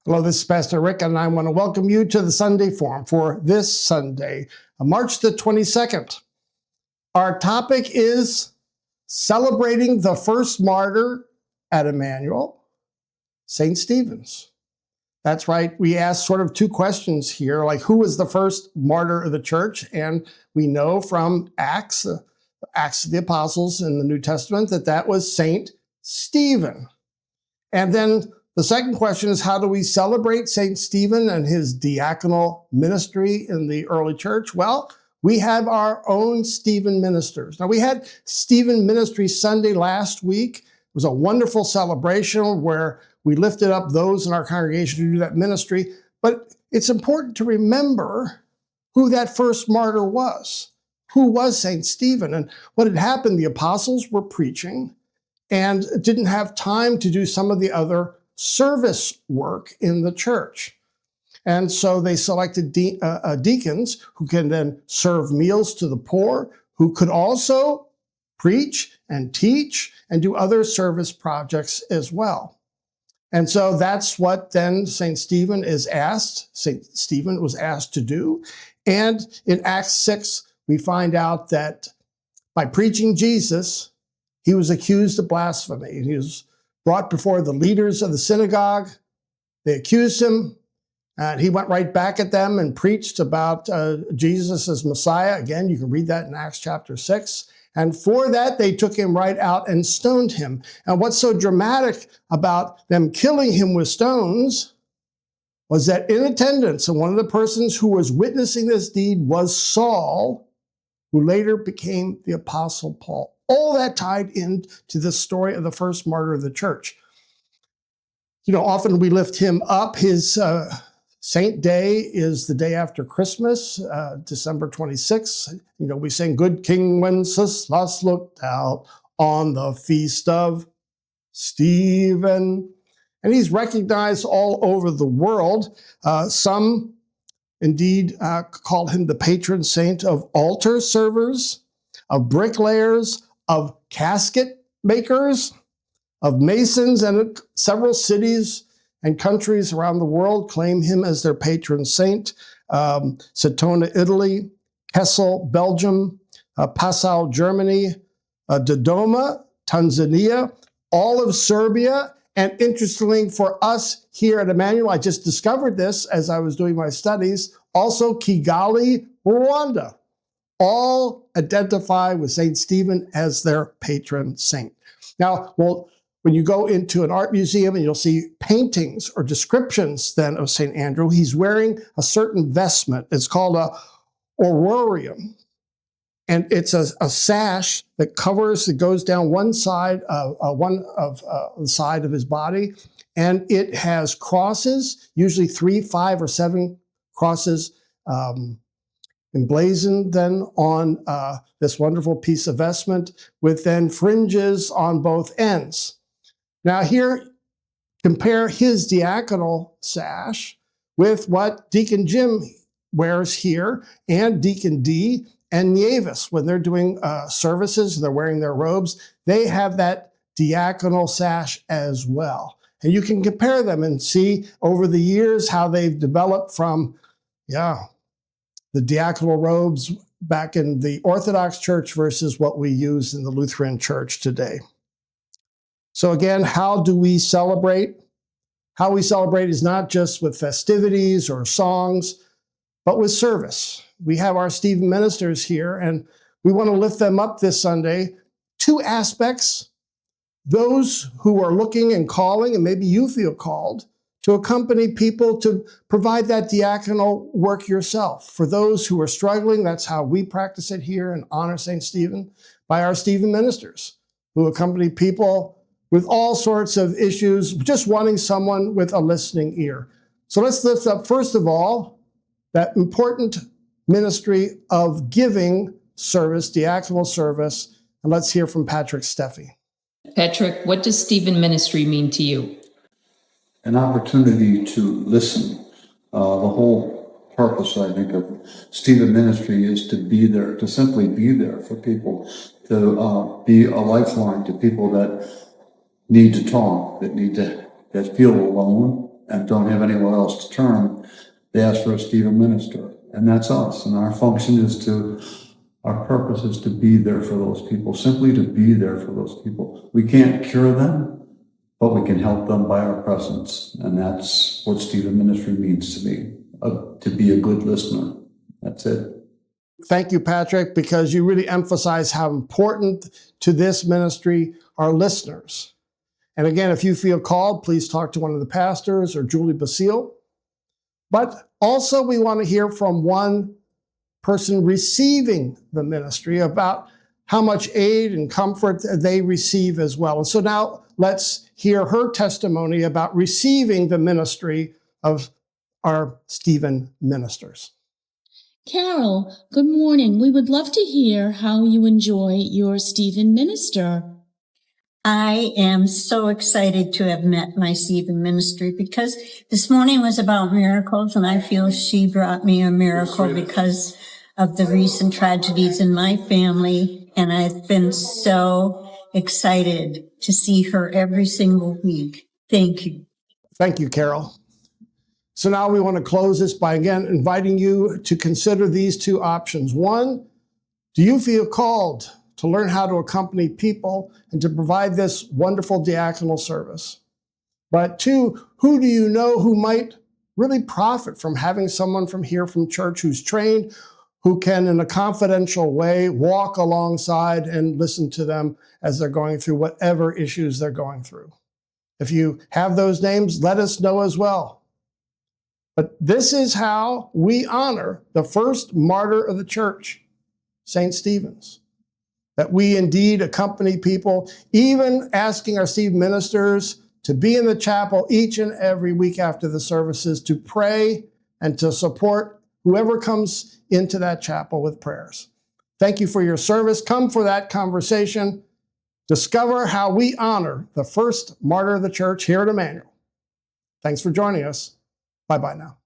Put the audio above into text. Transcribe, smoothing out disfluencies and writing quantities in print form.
Hello, this is Pastor Rick, and I want to welcome you to the Sunday Forum for this Sunday, March the 22nd. Our topic is celebrating the first martyr at Emmanuel, St. Stephen's. That's right. We asked sort of two questions here, like who was the first martyr of the church? And we know from Acts of the Apostles in the New Testament that was St. Stephen. And then the second question is, how do we celebrate St. Stephen and his diaconal ministry in the early church? Well, we have our own Stephen ministers. Now, we had Stephen Ministry Sunday last week. It was a wonderful celebration where we lifted up those in our congregation who do that ministry. But it's important to remember who that first martyr was. Who was St. Stephen? And what had happened, the apostles were preaching and didn't have time to do some of the other service work in the church. And so they selected deacons who can then serve meals to the poor, who could also preach and teach and do other service projects as well. And so that's what then St. Stephen was asked to do. And in Acts 6, we find out that by preaching Jesus, he was accused of blasphemy. He was brought before the leaders of the synagogue. They accused him, and he went right back at them and preached about Jesus as Messiah. Again, you can read that in Acts chapter 6. And for that, they took him right out and stoned him. And what's so dramatic about them killing him with stones was that in attendance, and one of the persons who was witnessing this deed was Saul, who later became the Apostle Paul. All that tied into the story of the first martyr of the church. You know, often we lift him up. His saint day is the day after Christmas, December 26th. You know, we sing, "Good King Wenceslas looked out on the feast of Stephen." And he's recognized all over the world. Some indeed call him the patron saint of altar servers, of bricklayers, of casket makers, of masons, and several cities and countries around the world claim him as their patron saint. Cetona, Italy, Kessel, Belgium, Passau, Germany, Dodoma, Tanzania, all of Serbia, and interestingly for us here at Emmanuel, I just discovered this as I was doing my studies, also Kigali, Rwanda. All identify with St. Stephen as their patron saint. Now, when you go into an art museum and you'll see paintings or descriptions then of St. Andrew, he's wearing a certain vestment. It's called a aurorium. And it's a sash that goes down one side of the side of his body. And it has crosses, usually 3, 5, or 7 crosses, emblazoned then on this wonderful piece of vestment with then fringes on both ends. Now here, compare his diaconal sash with what Deacon Jim wears here, and Deacon D and Nieves. When they're doing services, they're wearing their robes, they have that diaconal sash as well. And you can compare them and see over the years how they've developed from, the diaconal robes back in the Orthodox Church versus what we use in the Lutheran Church today. So again, how do we celebrate? How we celebrate is not just with festivities or songs, but with service. We have our Stephen ministers here, and we want to lift them up this Sunday. 2 aspects: those who are looking and calling, and maybe you feel called, to accompany people to provide that diaconal work yourself. For those who are struggling, that's how we practice it here and honor St. Stephen, by our Stephen ministers, who accompany people with all sorts of issues, just wanting someone with a listening ear. So let's lift up, first of all, that important ministry of giving service, diaconal service, and let's hear from Patrick Steffi. Patrick, what does Stephen ministry mean to you? An opportunity to listen. The whole purpose, I think, of Stephen ministry is to be there, to simply be there for people, to be a lifeline to people that need to talk, that feel alone, and don't have anywhere else to turn, they ask for a Stephen minister. And that's us. And our function is our purpose is to be there for those people, simply to be there for those people. We can't cure them, but we can help them by our presence. And that's what Stephen ministry means to me, to be a good listener. That's it. Thank you, Patrick, because you really emphasize how important to this ministry are listeners. And again, if you feel called, please talk to one of the pastors or Julie Basile. But also we want to hear from one person receiving the ministry about how much aid and comfort they receive as well. And so now let's hear her testimony about receiving the ministry of our Stephen ministers. Carol, good morning. We would love to hear how you enjoy your Stephen minister. I am so excited to have met my Stephen ministry because this morning was about miracles, and I feel she brought me a miracle because of the recent tragedies in my family, and I've been so excited to see her every single week. Thank you. Thank you, Carol. So now we want to close this by again inviting you to consider these two options. One, do you feel called to learn how to accompany people and to provide this wonderful diaconal service? But two, who do you know who might really profit from having someone from here from church who's trained, who can in a confidential way walk alongside and listen to them as they're going through whatever issues they're going through? If you have those names, let us know as well. But this is how we honor the first martyr of the church, St. Stephen's. That we indeed accompany people, even asking our Stephen ministers to be in the chapel each and every week after the services to pray and to support whoever comes into that chapel with prayers. Thank you for your service. Come for that conversation. Discover how we honor the first martyr of the church here at Emmanuel. Thanks for joining us. Bye-bye now.